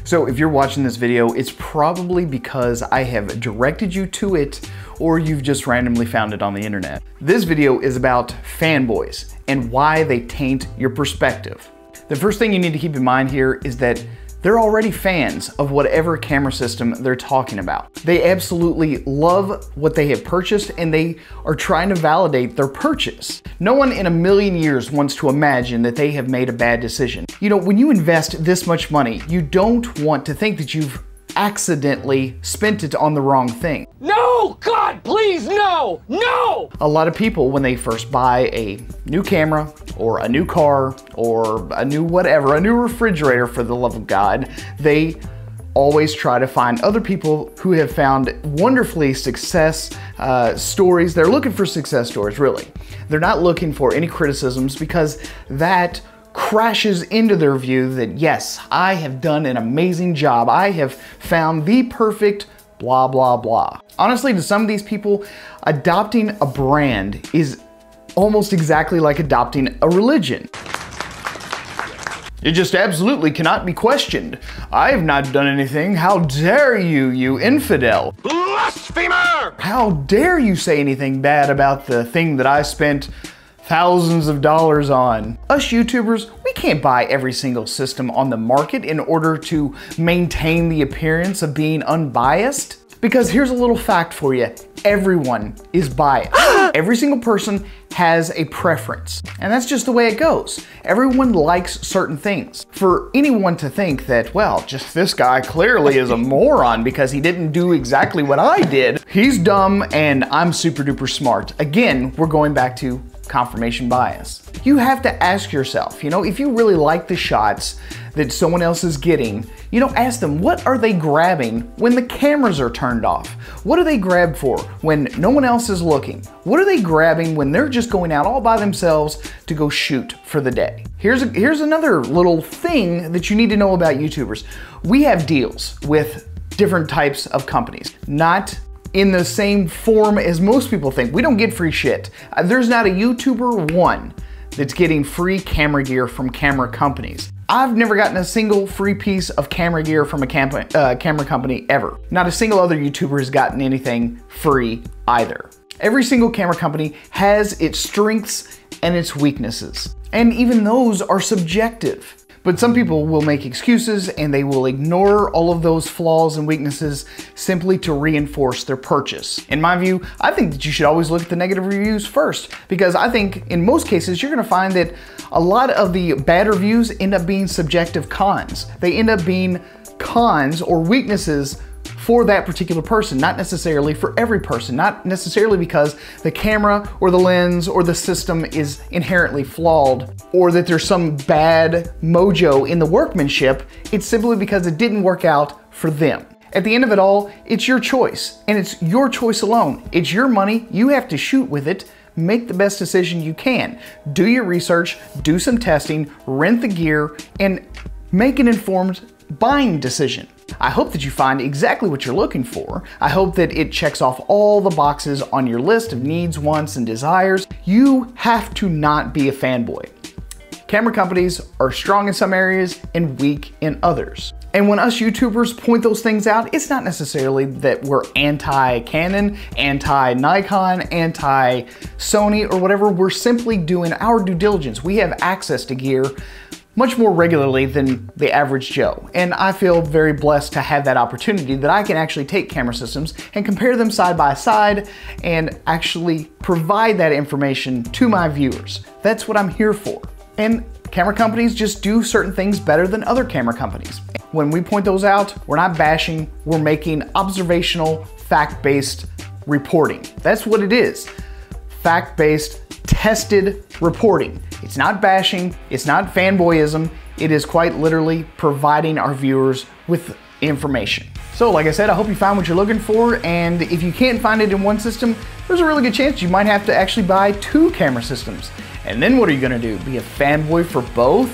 So if you're watching this video, it's probably because I have directed you to it, or you've just randomly found it on the internet. This video is about fanboys and why they taint your perspective. The first thing you need to keep in mind here is that they're already fans of whatever camera system they're talking about. They absolutely love what they have purchased and they are trying to validate their purchase. No one in a million years wants to imagine that they have made a bad decision. You know, when you invest this much money, you don't want to think that you've accidentally spent it on the wrong thing. No! God, please, no! No! A lot of people, when they first buy a new camera or a new car or a new whatever, a new refrigerator for the love of God, they always try to find other people who have found wonderfully success stories. They're looking for success stories, really. They're not looking for any criticisms because that crashes into their view that, yes, I have done an amazing job. I have found the perfect blah, blah, blah. Honestly, to some of these people, adopting a brand is almost exactly like adopting a religion. It just absolutely cannot be questioned. I have not done anything. How dare you, you infidel? Blasphemer! How dare you say anything bad about the thing that I spent thousands of dollars on? Us YouTubers, we can't buy every single system on the market in order to maintain the appearance of being unbiased. Because here's a little fact for you. Everyone is biased. Every single person has a preference. And that's just the way it goes. Everyone likes certain things. For anyone to think that, well, just this guy clearly is a moron because he didn't do exactly what I did. He's dumb and I'm super duper smart. Again, we're going back to confirmation bias. You have to ask yourself, you know, if you really like the shots that someone else is getting, you know, ask them, what are they grabbing when the cameras are turned off? What do they grab for when no one else is looking? What are they grabbing when they're just going out all by themselves to go shoot for the day? Here's another little thing that you need to know about YouTubers. We have deals with different types of companies, not in the same form as most people think. We don't get free shit. There's not a YouTuber one that's getting free camera gear from camera companies. I've never gotten a single free piece of camera gear from a camera company ever. Not a single other YouTuber has gotten anything free either. Every single camera company has its strengths and its weaknesses, and even those are subjective. But some people will make excuses and they will ignore all of those flaws and weaknesses simply to reinforce their purchase. In my view, I think that you should always look at the negative reviews first, because I think in most cases you're gonna find that a lot of the bad reviews end up being subjective cons. They end up being cons or weaknesses for that particular person, not necessarily for every person, not necessarily because the camera or the lens or the system is inherently flawed or that there's some bad mojo in the workmanship. It's simply because it didn't work out for them. At the end of it all, it's your choice, and it's your choice alone. It's your money, you have to shoot with it. Make the best decision you can. Do your research, do some testing, rent the gear, and make an informed buying decision. I hope that you find exactly what you're looking for. I hope that it checks off all the boxes on your list of needs, wants, and desires. You have to not be a fanboy. Camera companies are strong in some areas and weak in others. And when us YouTubers point those things out, it's not necessarily that we're anti-Canon, anti-Nikon, anti-Sony, or whatever. We're simply doing our due diligence. We have access to gear much more regularly than the average Joe. And I feel very blessed to have that opportunity that I can actually take camera systems and compare them side by side and actually provide that information to my viewers. That's what I'm here for. And camera companies just do certain things better than other camera companies. When we point those out, we're not bashing, we're making observational, fact-based reporting. That's what it is. Fact-based, tested reporting. It's not bashing, it's not fanboyism, it is quite literally providing our viewers with information. So like I said, I hope you found what you're looking for, and if you can't find it in one system, there's a really good chance you might have to actually buy 2 camera systems. And then what are you gonna do? Be a fanboy for both?